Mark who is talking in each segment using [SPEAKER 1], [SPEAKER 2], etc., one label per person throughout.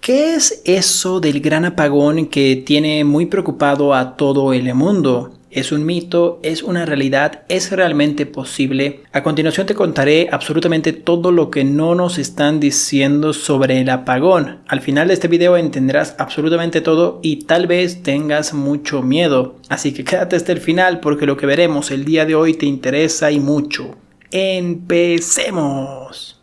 [SPEAKER 1] ¿Qué es eso del gran apagón que tiene muy preocupado a todo el mundo? ¿Es un mito? ¿Es una realidad? ¿Es realmente posible? A continuación te contaré absolutamente todo lo que no nos están diciendo sobre el apagón. Al final de este video entenderás absolutamente todo y tal vez tengas mucho miedo. Así que quédate hasta el final porque lo que veremos el día de hoy te interesa y mucho. ¡Empecemos!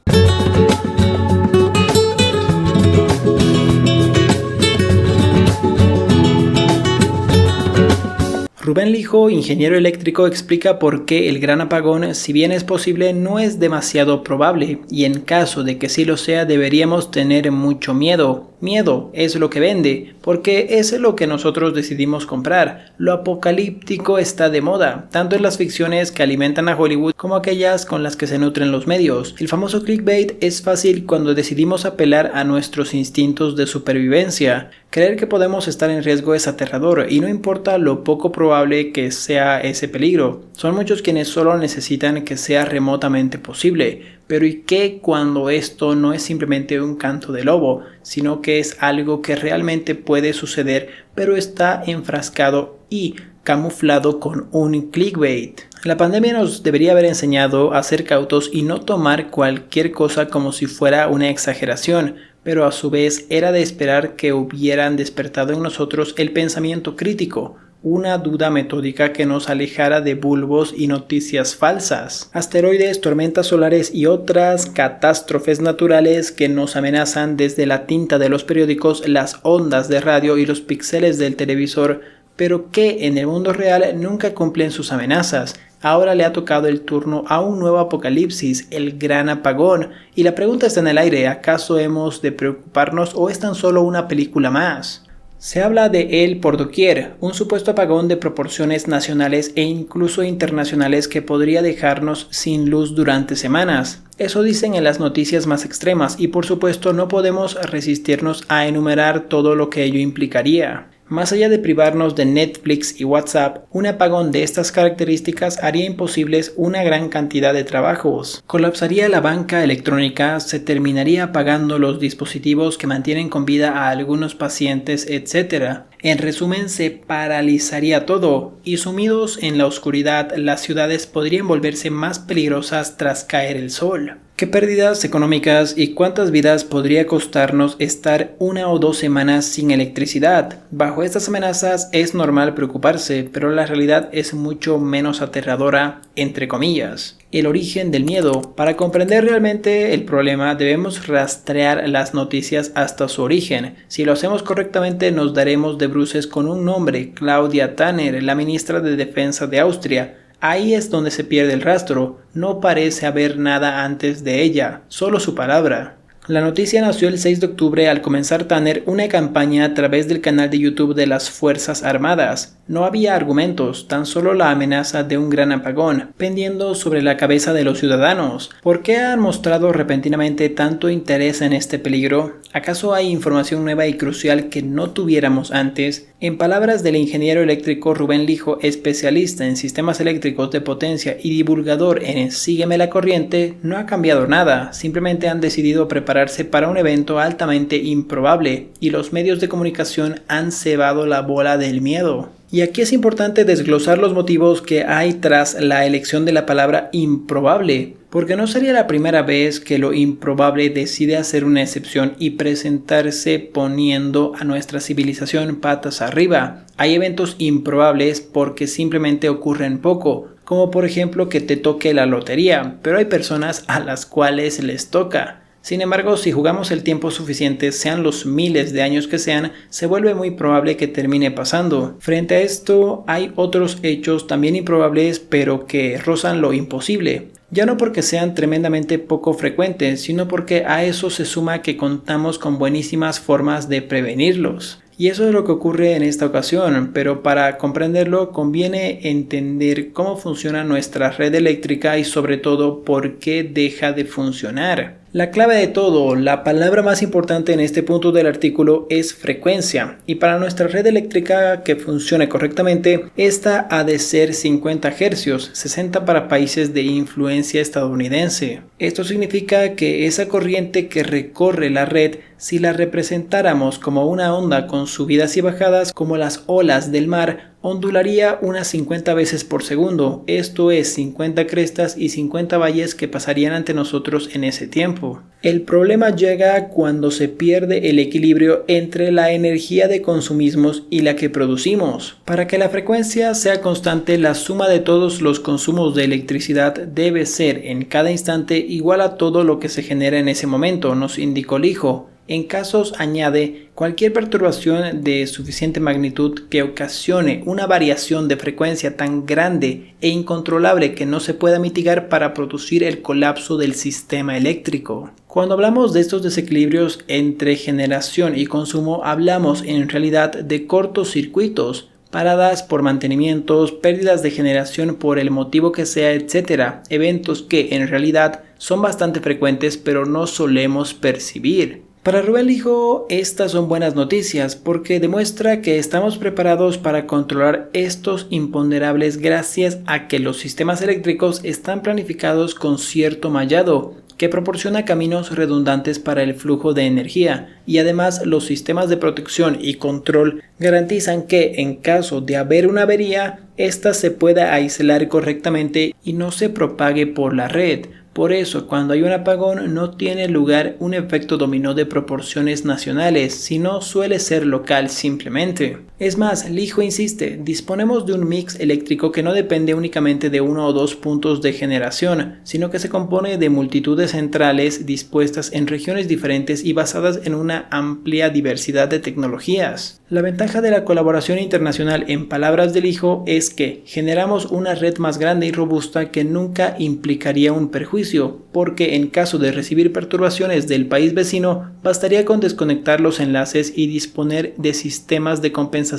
[SPEAKER 1] Rubén Lijo, ingeniero eléctrico, explica por qué el gran apagón, si bien es posible, no es demasiado probable, y en caso de que sí lo sea, deberíamos tener mucho miedo. Miedo es lo que vende, porque es lo que nosotros decidimos comprar. Lo apocalíptico está de moda, tanto en las ficciones que alimentan a Hollywood como aquellas con las que se nutren los medios. El famoso clickbait es fácil cuando decidimos apelar a nuestros instintos de supervivencia. Creer que podemos estar en riesgo es aterrador, y no importa lo poco probable que sea ese peligro. Son muchos quienes solo necesitan que sea remotamente posible. Pero ¿y qué cuando esto no es simplemente un canto de lobo, sino que es algo que realmente puede suceder, pero está enfrascado y camuflado con un clickbait? La pandemia nos debería haber enseñado a ser cautos y no tomar cualquier cosa como si fuera una exageración, pero a su vez era de esperar que hubieran despertado en nosotros el pensamiento crítico, una duda metódica que nos alejara de bulbos y noticias falsas, asteroides, tormentas solares y otras catástrofes naturales que nos amenazan desde la tinta de los periódicos, las ondas de radio y los píxeles del televisor, pero que en el mundo real nunca cumplen sus amenazas. Ahora le ha tocado el turno a un nuevo apocalipsis, el gran apagón, y la pregunta está en el aire: ¿acaso hemos de preocuparnos o es tan solo una película más? Se habla de él por doquier, un supuesto apagón de proporciones nacionales e incluso internacionales que podría dejarnos sin luz durante semanas. Eso dicen en las noticias más extremas y por supuesto no podemos resistirnos a enumerar todo lo que ello implicaría. Más allá de privarnos de Netflix y WhatsApp, un apagón de estas características haría imposibles una gran cantidad de trabajos. Colapsaría la banca electrónica, se terminaría apagando los dispositivos que mantienen con vida a algunos pacientes, etc. En resumen, se paralizaría todo, y sumidos en la oscuridad, las ciudades podrían volverse más peligrosas tras caer el sol. ¿Qué pérdidas económicas y cuántas vidas podría costarnos estar 1 o 2 semanas sin electricidad? Bajo estas amenazas es normal preocuparse, pero la realidad es mucho menos aterradora, entre comillas. El origen del miedo. Para comprender realmente el problema debemos rastrear las noticias hasta su origen. Si lo hacemos correctamente nos daremos de bruces con un nombre: Claudia Tanner, la ministra de Defensa de Austria. Ahí es donde se pierde el rastro, no parece haber nada antes de ella, solo su palabra. La noticia nació el 6 de octubre al comenzar Tanner una campaña a través del canal de YouTube de las Fuerzas Armadas. No había argumentos, tan solo la amenaza de un gran apagón, pendiendo sobre la cabeza de los ciudadanos. ¿Por qué han mostrado repentinamente tanto interés en este peligro? ¿Acaso hay información nueva y crucial que no tuviéramos antes? En palabras del ingeniero eléctrico Rubén Lijo, especialista en sistemas eléctricos de potencia y divulgador en Sígueme la Corriente, no ha cambiado nada, simplemente han decidido prepararse para un evento altamente improbable y los medios de comunicación han cebado la bola del miedo. Y aquí es importante desglosar los motivos que hay tras la elección de la palabra improbable, porque no sería la primera vez que lo improbable decide hacer una excepción y presentarse poniendo a nuestra civilización patas arriba. Hay eventos improbables porque simplemente ocurren poco, como por ejemplo que te toque la lotería, pero hay personas a las cuales les toca. Sin embargo, si jugamos el tiempo suficiente, sean los miles de años que sean, se vuelve muy probable que termine pasando. Frente a esto, hay otros hechos también improbables, pero que rozan lo imposible. Ya no porque sean tremendamente poco frecuentes, sino porque a eso se suma que contamos con buenísimas formas de prevenirlos. Y eso es lo que ocurre en esta ocasión, pero para comprenderlo conviene entender cómo funciona nuestra red eléctrica y sobre todo por qué deja de funcionar. La clave de todo, la palabra más importante en este punto del artículo es frecuencia, y para nuestra red eléctrica que funcione correctamente, esta ha de ser 50 Hz, 60 para países de influencia estadounidense. Esto significa que esa corriente que recorre la red si la representáramos como una onda con subidas y bajadas como las olas del mar, ondularía unas 50 veces por segundo, esto es 50 crestas y 50 valles que pasarían ante nosotros en ese tiempo. El problema llega cuando se pierde el equilibrio entre la energía de consumismos y la que producimos. Para que la frecuencia sea constante, la suma de todos los consumos de electricidad debe ser en cada instante igual a todo lo que se genera en ese momento, nos indicó Lijo. En casos, añade, cualquier perturbación de suficiente magnitud que ocasione una variación de frecuencia tan grande e incontrolable que no se pueda mitigar para producir el colapso del sistema eléctrico. Cuando hablamos de estos desequilibrios entre generación y consumo, hablamos en realidad de cortocircuitos, paradas por mantenimientos, pérdidas de generación por el motivo que sea, etc. Eventos que en realidad son bastante frecuentes pero no solemos percibir. Para Rubén Lijo, estas son buenas noticias porque demuestra que estamos preparados para controlar estos imponderables gracias a que los sistemas eléctricos están planificados con cierto mallado que proporciona caminos redundantes para el flujo de energía y además los sistemas de protección y control garantizan que en caso de haber una avería, ésta se pueda aislar correctamente y no se propague por la red. Por eso, cuando hay un apagón no tiene lugar un efecto dominó de proporciones nacionales, sino suele ser local simplemente. Es más, Lijo insiste, disponemos de un mix eléctrico que no depende únicamente de uno o dos puntos de generación, sino que se compone de multitud de centrales dispuestas en regiones diferentes y basadas en una amplia diversidad de tecnologías. La ventaja de la colaboración internacional, en palabras de Lijo, es que generamos una red más grande y robusta que nunca implicaría un perjuicio, porque en caso de recibir perturbaciones del país vecino, bastaría con desconectar los enlaces y disponer de sistemas de compensación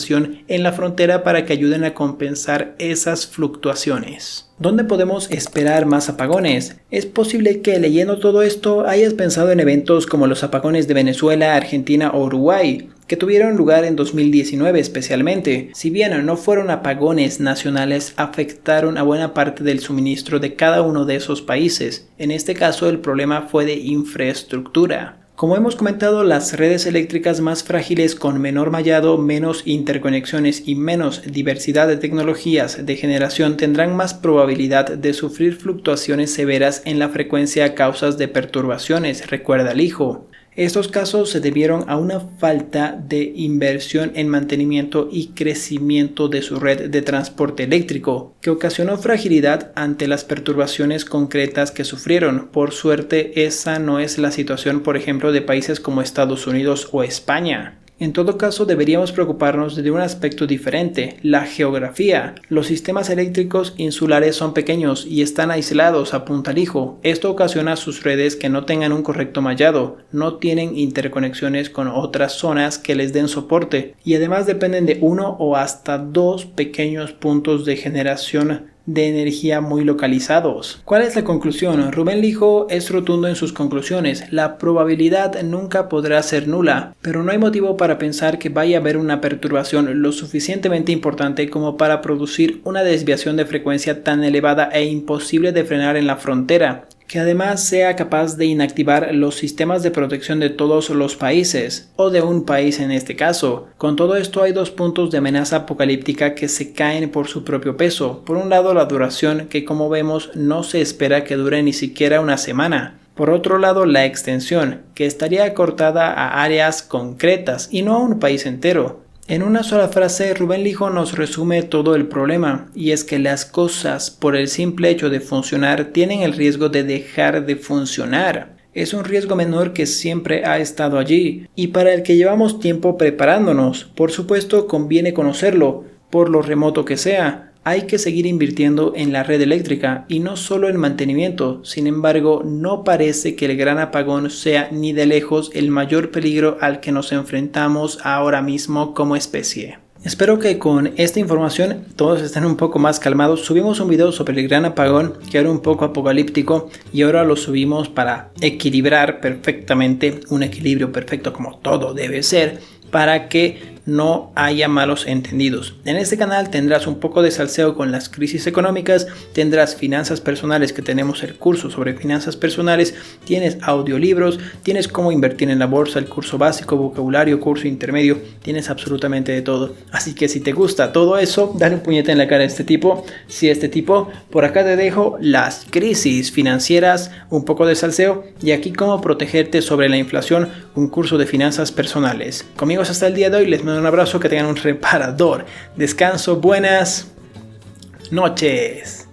[SPEAKER 1] en la frontera para que ayuden a compensar esas fluctuaciones. ¿Dónde podemos esperar más apagones? Es posible que leyendo todo esto hayas pensado en eventos como los apagones de Venezuela, Argentina o Uruguay, que tuvieron lugar en 2019 especialmente. Si bien no fueron apagones nacionales, afectaron a buena parte del suministro de cada uno de esos países. En este caso el problema fue de infraestructura. Como hemos comentado, las redes eléctricas más frágiles con menor mallado, menos interconexiones y menos diversidad de tecnologías de generación tendrán más probabilidad de sufrir fluctuaciones severas en la frecuencia a causa de perturbaciones, recuerda Lijo. Estos casos se debieron a una falta de inversión en mantenimiento y crecimiento de su red de transporte eléctrico, que ocasionó fragilidad ante las perturbaciones concretas que sufrieron. Por suerte, esa no es la situación, por ejemplo, de países como Estados Unidos o España. En todo caso, deberíamos preocuparnos de un aspecto diferente, la geografía. Los sistemas eléctricos insulares son pequeños y están aislados, apunta Lijo. Esto ocasiona sus redes que no tengan un correcto mallado, no tienen interconexiones con otras zonas que les den soporte y además dependen de uno o hasta dos pequeños puntos de generación de energía muy localizados. ¿Cuál es la conclusión? Rubén Lijo es rotundo en sus conclusiones. La probabilidad nunca podrá ser nula, pero no hay motivo para pensar que vaya a haber una perturbación lo suficientemente importante como para producir una desviación de frecuencia tan elevada e imposible de frenar en la frontera, que además sea capaz de inactivar los sistemas de protección de todos los países, o de un país en este caso. Con todo esto hay dos puntos de amenaza apocalíptica que se caen por su propio peso. Por un lado, la duración, que como vemos no se espera que dure ni siquiera una semana. Por otro lado, la extensión, que estaría acortada a áreas concretas y no a un país entero. En una sola frase, Rubén Lijo nos resume todo el problema, y es que las cosas, por el simple hecho de funcionar, tienen el riesgo de dejar de funcionar. Es un riesgo menor que siempre ha estado allí, y para el que llevamos tiempo preparándonos. Por supuesto, conviene conocerlo, por lo remoto que sea. Hay que seguir invirtiendo en la red eléctrica y no solo en mantenimiento. Sin embargo, no parece que el gran apagón sea ni de lejos el mayor peligro al que nos enfrentamos ahora mismo como especie. Espero que con esta información todos estén un poco más calmados. Subimos un video sobre el gran apagón que era un poco apocalíptico y ahora lo subimos para equilibrar perfectamente, un equilibrio perfecto como todo debe ser, para que no haya malos entendidos. En este canal tendrás un poco de salseo con las crisis económicas, tendrás finanzas personales, que tenemos el curso sobre finanzas personales, tienes audiolibros, tienes cómo invertir en la bolsa, el curso básico, vocabulario, curso intermedio, tienes absolutamente de todo. Así que si te gusta todo eso, dale un puñete en la cara a este tipo. Si este tipo, por acá te dejo las crisis financieras, un poco de salseo y aquí cómo protegerte sobre la inflación, un curso de finanzas personales. Conmigo hasta el día de hoy, les mando un abrazo, que tengan un reparador descanso, buenas noches.